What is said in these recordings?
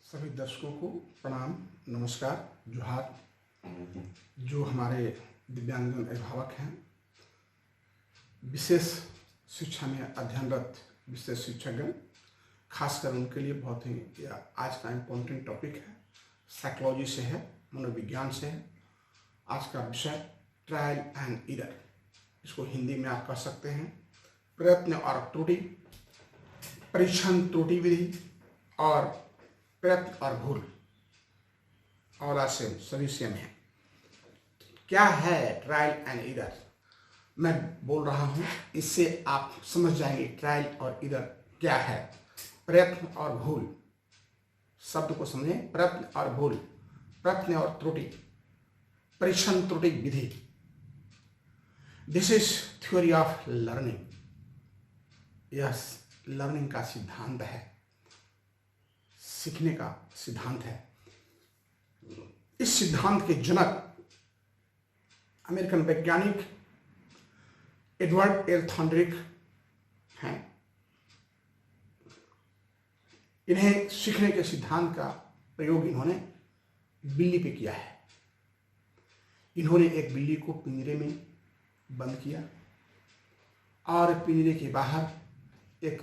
सभी दर्शकों को प्रणाम, नमस्कार, जोहार। जो हमारे दिव्यांगजन अभिभावक हैं, विशेष शिक्षा में अध्ययनरत विशेष शिक्षकगण, खासकर उनके लिए बहुत ही आज का इम्पोर्टेंट टॉपिक है। साइकोलॉजी से है, मनोविज्ञान से है। आज का विषय ट्रायल एंड एरर, इसको हिंदी में आप कह सकते हैं प्रयत्न और त्रुटि, परीक्षण त्रुटि विधि और प्रयत्न और भूल। और आज से सभी सेम है। क्या है ट्रायल एंड एरर? मैं बोल रहा हूं, इससे आप समझ जाएंगे ट्रायल और एरर क्या है। प्रयत्न और भूल शब्द को समझें। प्रयत्न और भूल, प्रयत्न और त्रुटि, परीक्षण त्रुटि विधि। This is theory of learning. यह लर्निंग का सिद्धांत है, सीखने का सिद्धांत है। इस सिद्धांत के जनक अमेरिकन वैज्ञानिक एडवर्ड एल थॉर्नडिक हैं। इन्हें सीखने के सिद्धांत का प्रयोग इन्होंने बिल्ली पे किया है। इन्होंने एक बिल्ली को पिंजरे में बंद किया और पिंजरे के बाहर एक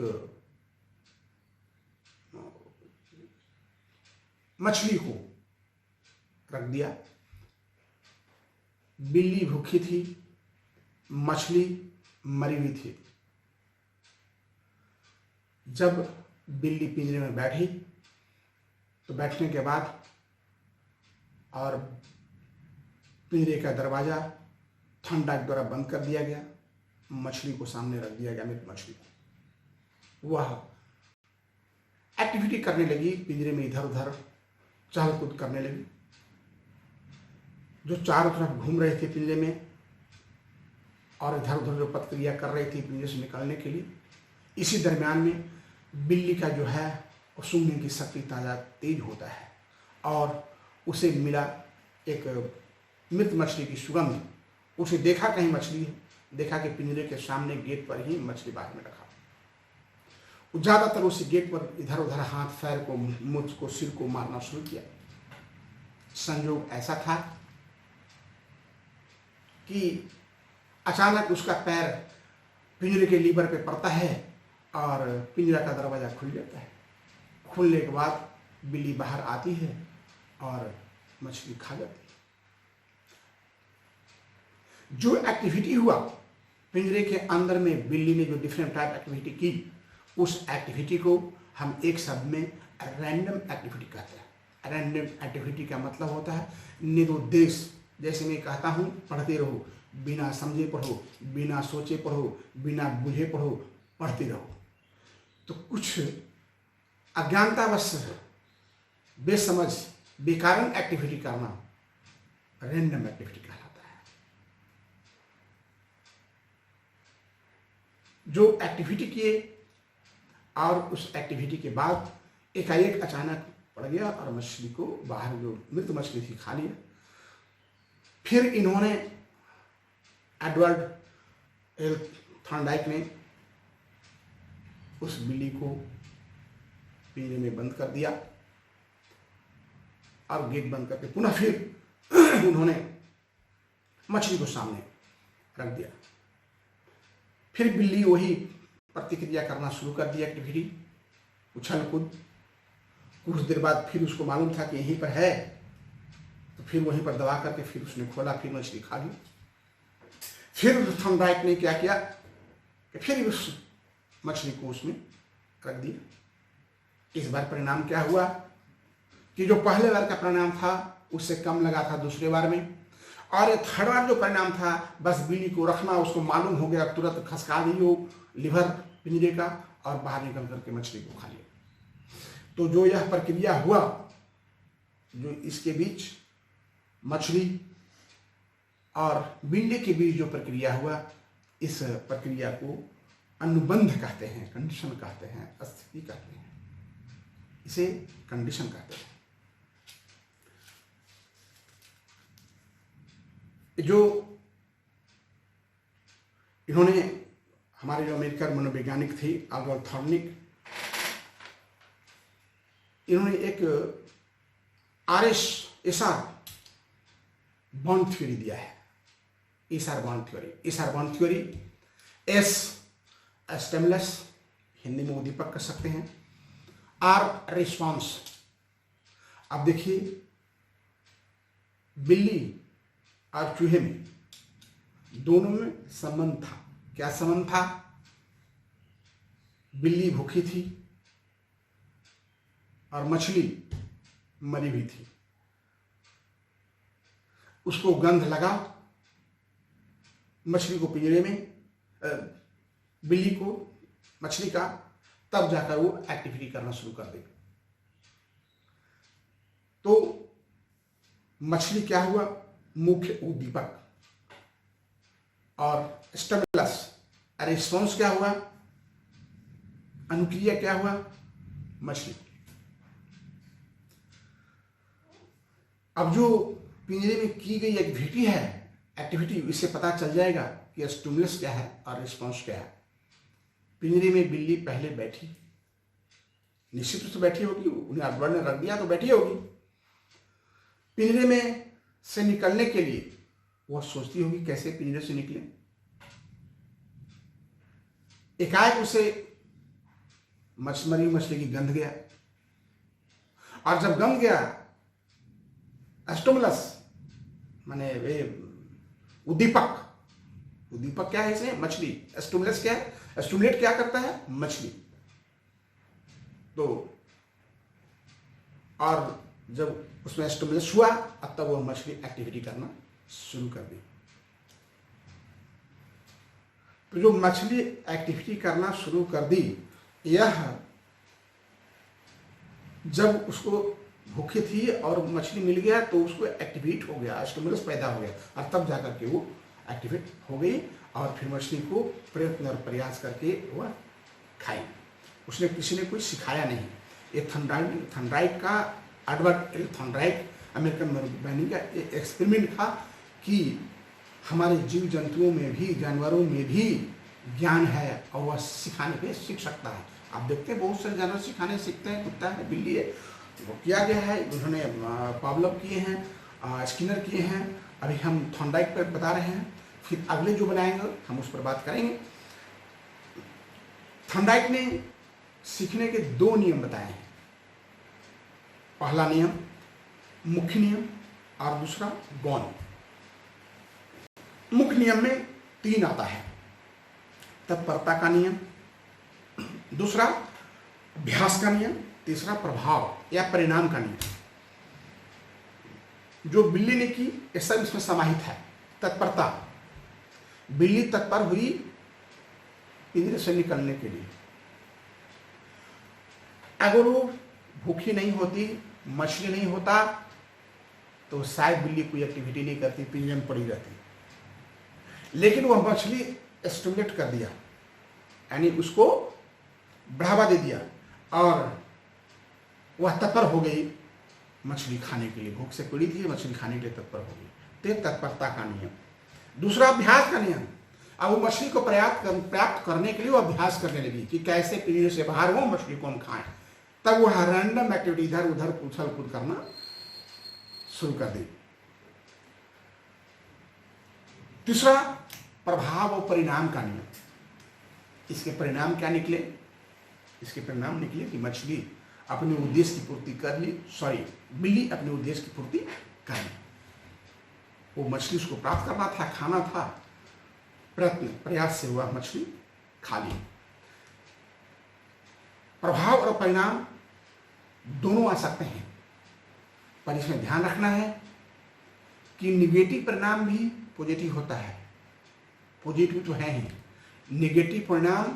मछली को रख दिया। बिल्ली भूखी थी, मछली मरी हुई थी। जब बिल्ली पिंजरे में बैठी तो बैठने के बाद और पिंजरे का दरवाजा थॉर्नडाइक द्वारा बंद कर दिया गया। मछली को सामने रख दिया गया, मृत मछली को। वह एक्टिविटी करने लगी, पिंजरे में इधर उधर चहल कूद करने लगी। जो चारों तरफ घूम रहे थे पिंजरे में और इधर उधर जो प्रतिक्रिया कर रही थी पिंजरे से निकलने के लिए, इसी दरमियान में बिल्ली का जो है सूंघने की शक्ति ताज़ा तेज होता है और उसे मिला एक मृत मछली की सुगंध। उसे देखा कहीं मछली है, देखा कि पिंजरे के सामने गेट पर ही मछली बाहर में रखा। ज़्यादातर उस गेट पर इधर उधर हाथ, पैर को, मुझ को, सिर को मारना शुरू किया। संयोग ऐसा था कि अचानक उसका पैर पिंजरे के लीवर पे पड़ता है और पिंजरा का दरवाजा खुल जाता है। खुलने के बाद बिल्ली बाहर आती है और मछली खा जाती है। जो एक्टिविटी हुआ पिंजरे के अंदर में, बिल्ली ने जो डिफरेंट टाइप एक्टिविटी की, उस एक्टिविटी को हम एक शब्द में रैंडम एक्टिविटी कहते हैं। रैंडम एक्टिविटी का मतलब होता है निरुद्देश्य। जैसे मैं कहता हूँ पढ़ते रहो, बिना समझे पढ़ो, बिना सोचे पढ़ो, बिना बुझे पढ़ो, पढ़ते रहो। तो कुछ अज्ञानतावश बेसमझ बेकारण एक्टिविटी करना रैंडम एक्टिविटी कहलाता है। जो एक्टिविटी किए और उस एक्टिविटी के बाद एकाएक अचानक पड़ गया और मछली को बाहर, जो मृत मछली थी, खा लिया। फिर इन्होंने, एडवर्ड एल थॉर्नडाइक ने उस बिल्ली को पिंजरे में बंद कर दिया और गेट बंद करके पुनः फिर उन्होंने मछली को सामने रख दिया। फिर बिल्ली वही प्रतिक्रिया करना शुरू कर दिया, एक्टिविटी, उछल कूद। कुछ देर बाद फिर उसको मालूम था कि यहीं पर है, तो फिर वहीं पर दबा करके फिर उसने खोला, फिर मछली खा ली। फिर थॉर्नडाइक ने क्या किया कि फिर उस मछली को उसमें रख दिया। इस बार परिणाम क्या हुआ कि जो पहले बार का परिणाम था उससे कम लगा था दूसरे बार में, और थर्ड बार जो परिणाम था, बस बिल्ली को रखना, उसको मालूम हो गया, तुरंत खसका दी वो लिवर पिंजरे का और बाहर निकल करके मछली को खा लिया। तो जो यह प्रक्रिया हुआ, जो इसके बीच मछली और बिल्ली के बीच जो प्रक्रिया हुआ, इस प्रक्रिया को अनुबंध कहते हैं, कंडीशन कहते हैं, स्थिति कहते हैं, इसे कंडीशन कहते हैं। जो इन्होंने, हमारे जो अमेरिकन मनोवैज्ञानिक थे एडवर्ड थॉर्नडिक, इन्होंने एक एसआर बॉन्ड थ्योरी दिया है। SR bond theory, S stimulus, Hindi में उद्दीपक कर सकते हैं, आर रिस्पॉन्स। अब देखिए, बिल्ली और चूहे में दोनों में संबंध था। क्या संबंध था? बिल्ली भूखी थी और मछली मरी हुई थी। उसको गंध लगा, मछली को पिंजरे में, बिल्ली को मछली का, तब जाकर वो एक्टिविटी करना शुरू कर देगी। तो मछली क्या हुआ? मुख्य उद्दीपक। और स्टिमुलस, रिस्पॉन्स क्या हुआ? अनुक्रिया क्या हुआ? मछली। अब जो पिंजरे में की गई एक्टिविटी, इससे पता चल जाएगा कि स्टिमुलस क्या है और रिस्पॉन्स क्या है। पिंजरे में बिल्ली पहले बैठी, निश्चित रूप से बैठी होगी, उन्हें अकबर ने रख दिया तो बैठी होगी। पिंजरे में से निकलने के लिए वह सोचती होगी कैसे पिंजरे से निकले। एकाएक उसे मरी मछली की गंध गया, और जब गंध गया, स्टिमुलस माने वे उद्दीपक क्या है इसे? मछली। स्टिमुलस क्या है? स्टिमुलेट क्या करता है? मछली। तो और जब उसमें स्टिमुलस हुआ, अब तब वो मछली एक्टिविटी करना शुरू कर दी। तो जो मछली एक्टिविटी करना शुरू कर दी, यह जब उसको भूखी थी और मछली मिल गया तो उसको एक्टिवेट हो गया, स्टिमुलस पैदा हो गया, और तब जाकर के वो एक्टिवेट हो गई और फिर मछली को प्रयत्न और प्रयास करके वह खाई। उसने किसी ने कोई सिखाया नहीं। ये थॉर्नडाइक का, एडवर्ड एल थॉर्नडाइक, अमेरिकन वैज्ञानिक का एक्सपेरिमेंट था कि हमारे जीव जंतुओं में भी, जानवरों में भी ज्ञान है और वह सिखाने पे सीख सकता है। आप देखते हैं बहुत सारे जानवर सिखाने सीखते हैं, कुत्ता है, बिल्ली है, वो किया गया है। उन्होंने पावलोव किए हैं, स्किनर किए हैं, अभी हम थॉर्नडाइक पर बता रहे हैं, फिर अगले जो बनाएंगे हम उस पर बात करेंगे। थॉर्नडाइक ने सीखने के 2 नियम बताए हैं। पहला नियम मुख्य नियम और दूसरा गौण। मुख्य नियम में 3 आता है। तत्परता का नियम, दूसरा अभ्यास का नियम, तीसरा प्रभाव या परिणाम का नियम। जो बिल्ली ने की, ये सब इसमें समाहित है। तत्परता, बिल्ली तत्पर हुई पिंजरे से निकलने के लिए। अगर वो भूखी नहीं होती, मछली नहीं होता, तो शायद बिल्ली कोई एक्टिविटी नहीं करती, पिंजरे में पड़ी रहती। लेकिन वह मछली स्टिमुलेट कर दिया, यानी उसको बढ़ावा दे दिया और वह तत्पर हो गई मछली खाने के लिए। भूख से पीड़ित थी, मछली खाने के लिए तत्पर हो गई। तो तत्परता का नियम। दूसरा अभ्यास का नियम। अब वो मछली को प्राप्त करने के लिए वो अभ्यास करने लगी कि कैसे पिंजरे से बाहर हो, मछली को हम खाएं। तब वो रैंडम एक्टिविटी इधर उधर उछल कूद करना शुरू कर दी। तीसरा प्रभाव और परिणाम का नियम। इसके परिणाम क्या निकले? इसके परिणाम निकले कि मछली अपने उद्देश्य की पूर्ति कर ली, बिल्ली अपने उद्देश्य की पूर्ति कर ली। वो मछली उसको प्राप्त करना था, खाना था, प्रयत्न प्रयास से हुआ मछली खा ली। प्रभाव और परिणाम दोनों आ सकते हैं, पर इसमें ध्यान रखना है कि निगेटिव परिणाम भी पॉजिटिव होता है। पॉजिटिव तो है ही, निगेटिव परिणाम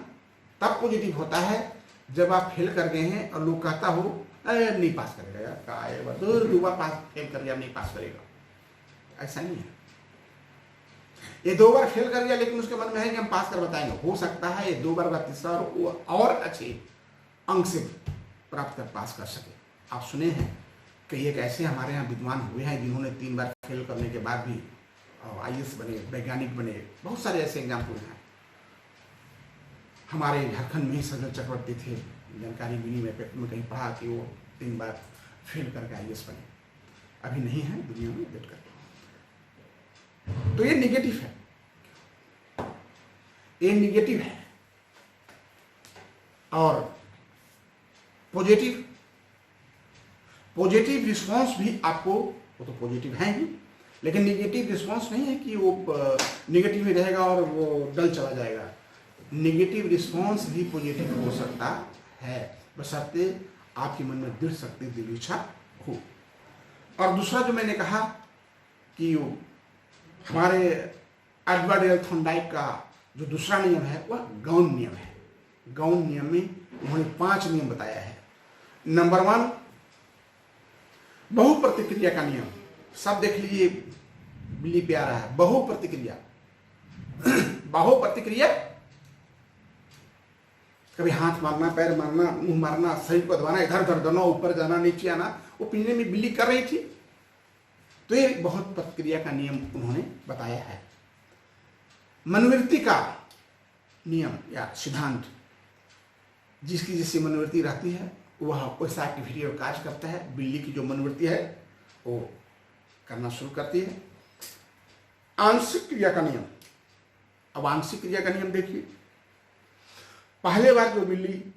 तब पॉजिटिव होता है जब आप फेल कर गए हैं और लोग कहता हो अरे नहीं पास करेगा यार, का आएगा, 2 बार पास फेल कर गया, नहीं पास करेगा। ऐसा नहीं है। ये 2 बार फेल कर गया लेकिन उसके मन में है कि हम पास कर बताएंगे। हो सकता है ये 2 बार का तीसरा और अच्छे अंक से प्राप्त कर पास कर सके। आप सुने हैं कि एक ऐसे हमारे यहाँ विद्वान हुए हैं जिन्होंने 3 बार फेल करने के बाद भी IAS बने, वैज्ञानिक बने। बहुत सारे ऐसे एग्जाम्पल हैं। हमारे झारखंड में ही सज्जन चक्रवर्ती थे, जानकारी मिली, मैं पेपर में कहीं पढ़ा कि वो 3 बार फेल करके IAS बने, अभी नहीं है दुनिया में वेट करके। तो ये निगेटिव है, ये निगेटिव है। और पॉजिटिव रिस्पॉन्स भी आपको, वो तो पॉजिटिव है ही, लेकिन निगेटिव रिस्पॉन्स नहीं है कि वो निगेटिव ही रहेगा और वो डल चला जाएगा। निगेटिव रिस्पॉन्स भी पॉजिटिव हो सकता है, बशर्ते आपके मन में दृढ़ शक्ति, दृढ़ इच्छा हो। और दूसरा जो मैंने कहा कि हमारे एडवर्ड एल थॉर्नडाइक का जो दूसरा नियम है वह गौण नियम है। गौण नियम में उन्होंने 5 नियम बताया है। नंबर 1, बहुप्रतिक्रिया का नियम। सब देख लीजिए, बिल्ली पे आ रहा है, बहुप्रतिक्रिया। बहुप्रतिक्रिया, कभी हाथ मारना, पैर मारना, मुंह मारना, शरीर को दबाना, इधर उधर दबाना, ऊपर जाना, नीचे आना, वो पिंजरे में बिल्ली कर रही थी। तो ये बहुत प्रतिक्रिया का नियम उन्होंने बताया है। मनोवृत्ति का नियम या सिद्धांत, जिसकी जिससे मनोवृत्ति रहती है वह वैसा एक्टिविटी और कार्य करता है। बिल्ली की जो मनोवृत्ति है वो करना शुरू करती है। आंशिक क्रिया का नियम। अब आंशिक क्रिया का नियम देखिए, पहले बार जो बिल्ली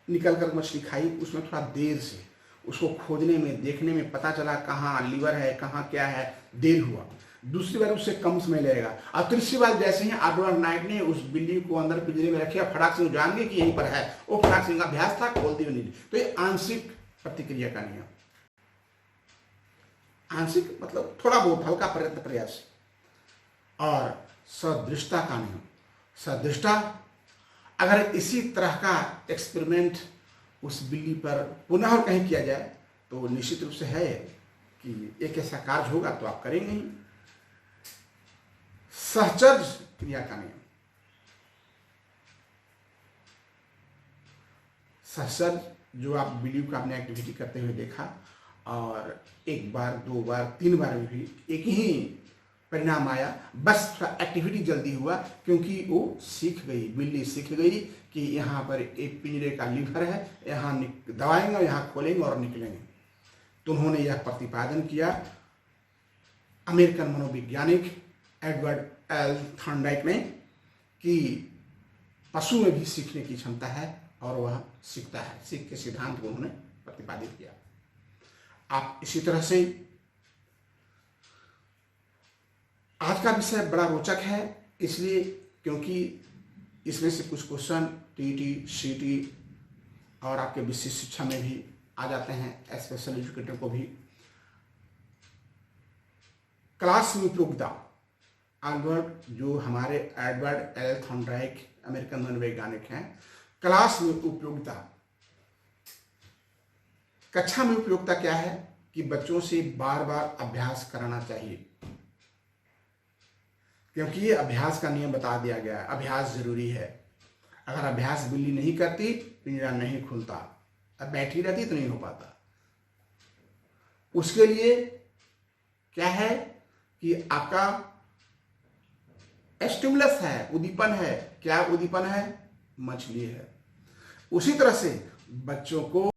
निकल कर मछली खाई उसमें थोड़ा देर से उसको खोजने में, देखने में पता चला कहाँ लीवर है, कहाँ क्या है, देर हुआ। दूसरी बार उससे कम समय लगेगा। और तीसरी बार जैसे ही एडवर्ड नाइट ने उस बिल्ली को अंदर पिंजरे में रखा, फटाक से जान गए कि यहीं पर है, वो फटाक से अभ्यास था, खोल दी नहीं। तो ये आंशिक प्रतिक्रिया का नियम। आंशिक मतलब थोड़ा बहुत हल्का प्रयत्न, प्रयास। और सदृष्टता का नियम। सदृष्टा, अगर इसी तरह का एक्सपेरिमेंट उस बिल्ली पर पुनः और कहीं किया जाए तो निश्चित रूप से है कि एक ऐसा कार्य होगा तो आप करेंगे ही। सहचर्य क्रिया का नियम। सहचर्य, जो आप बिल्ली को आपने एक्टिविटी करते हुए देखा और 1 बार 2 बार 3 बार में भी एक ही परिणाम आया, बस थोड़ा एक्टिविटी जल्दी हुआ क्योंकि वो सीख गई, बिल्ली सीख गई कि यहाँ पर एक पिंजरे का लीवर है, यहाँ दबाएंगे, यहाँ खोलेंगे और निकलेंगे। तो उन्होंने यह प्रतिपादन किया, अमेरिकन मनोवैज्ञानिक एडवर्ड एल थॉर्नडाइक ने, कि पशु में भी सीखने की क्षमता है और वह सीखता है। सीख के सिद्धांत को उन्होंने प्रतिपादित किया। आप इसी तरह से, आज का विषय बड़ा रोचक है इसलिए क्योंकि इसमें से कुछ क्वेश्चन टीटी, सीटी और आपके विशिष्ट शिक्षा में भी आ जाते हैं, स्पेशल एजुकेटर को भी। क्लास में उपयोगिता। जो हमारे एडवर्ड एल थॉर्नडाइक अमेरिकन मनोवैज्ञानिक हैं, क्लास में उपयोगिता, कक्षा में उपयोगिता क्या है कि बच्चों से बार बार अभ्यास कराना चाहिए, क्योंकि ये अभ्यास का नियम बता दिया गया है। अभ्यास जरूरी है। अगर अभ्यास बिल्ली नहीं करती, पिंजरा नहीं खुलता, अब बैठी रहती तो नहीं हो पाता। उसके लिए क्या है कि आपका स्टिमुलस है, उद्दीपन है। क्या उद्दीपन है? मछली है। उसी तरह से बच्चों को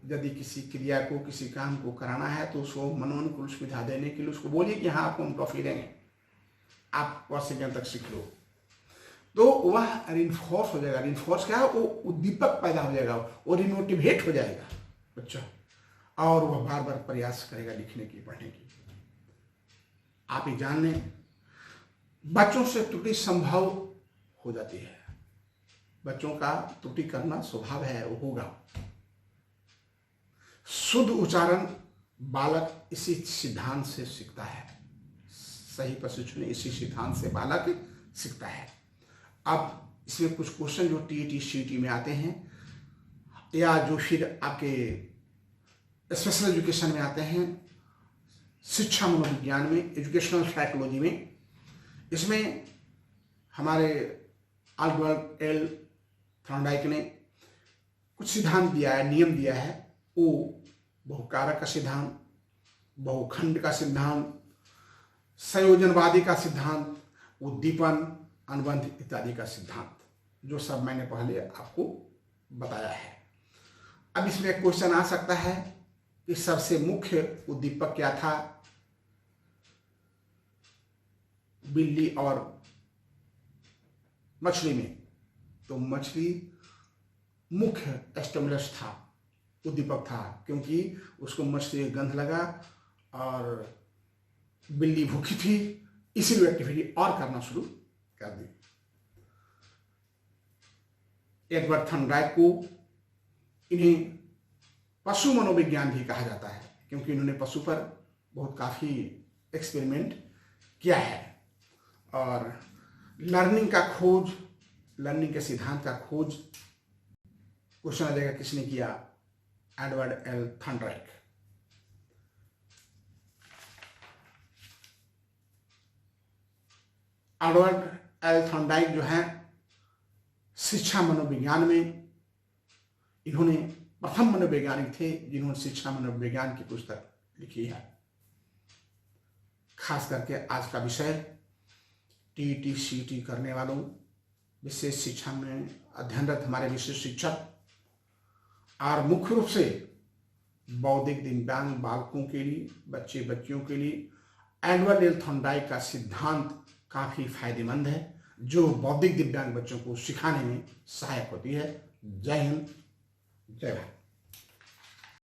यदि किसी क्रिया को, किसी काम को कराना है तो उसको मनोनुकूल सुविधा देने के लिए उसको बोलिए कि हाँ आपको हम टॉफी देंगे, आप 1 सेकेंड तक सीख लो, तो वह रिइंफोर्स हो जाएगा। रिइंफोर्स क्या है? वो उद्दीपक पैदा हो जाएगा, वो रिमोटिवेट हो जाएगा बच्चा, और वह बार बार प्रयास करेगा लिखने की, पढ़ने की। आप ये जान लें, बच्चों से त्रुटि संभव हो जाती है। बच्चों का त्रुटि करना स्वभाव है, वो होगा। शुद्ध उच्चारण बालक इसी सिद्धांत से सीखता है। सही प्रशिक्षण इसी सिद्धांत से बालक सीखता है। अब इसमें कुछ क्वेश्चन जो टीईटी सीईटी में आते हैं या जो फिर आपके स्पेशल एजुकेशन में आते हैं, शिक्षा मनोविज्ञान में, एजुकेशनल साइकोलॉजी में, इसमें हमारे एडवर्ड एल थॉर्नडाइक ने कुछ सिद्धांत दिया है, नियम दिया है। वो बहुकारक का सिद्धांत, बहुखंड का सिद्धांत, संयोजनवादी का सिद्धांत, उद्दीपन, अनुबंध इत्यादि का सिद्धांत, जो सब मैंने पहले आपको बताया है। अब इसमें क्वेश्चन आ सकता है कि सबसे मुख्य उद्दीपक क्या था बिल्ली और मछली में? तो मछली मुख्य स्टिमुलस था, उद्दीपक था, क्योंकि उसको मछली का गंध लगा और बिल्ली भूखी थी, इसीलिए एक्टिविटी और करना शुरू कर दी। एडवर्ड थॉर्नडाइक को इन्हें पशु मनोविज्ञान भी कहा जाता है, क्योंकि इन्होंने पशु पर बहुत काफी एक्सपेरिमेंट किया है। और लर्निंग का खोज, लर्निंग के सिद्धांत का खोज क्वेश्चन आ जाएगा किसने किया? Edward L Thorndike. Edward L Thorndike जो है शिक्षा मनोविज्ञान में इन्होंने प्रथम मनोवैज्ञानिक थे जिन्होंने शिक्षा मनोविज्ञान की पुस्तक लिखी है। खास करके आज का विषय टीईटी करने वालों, विशेष शिक्षा में अध्ययनरत हमारे विशेष शिक्षक और मुख्य रूप से बौद्धिक दिव्यांग बालकों के लिए, बच्चे बच्चियों के लिए एडवर्ड एल थॉर्नडाइक का सिद्धांत काफी फायदेमंद है, जो बौद्धिक दिव्यांग बच्चों को सिखाने में सहायक होती है। जय हिंद, जय भारत।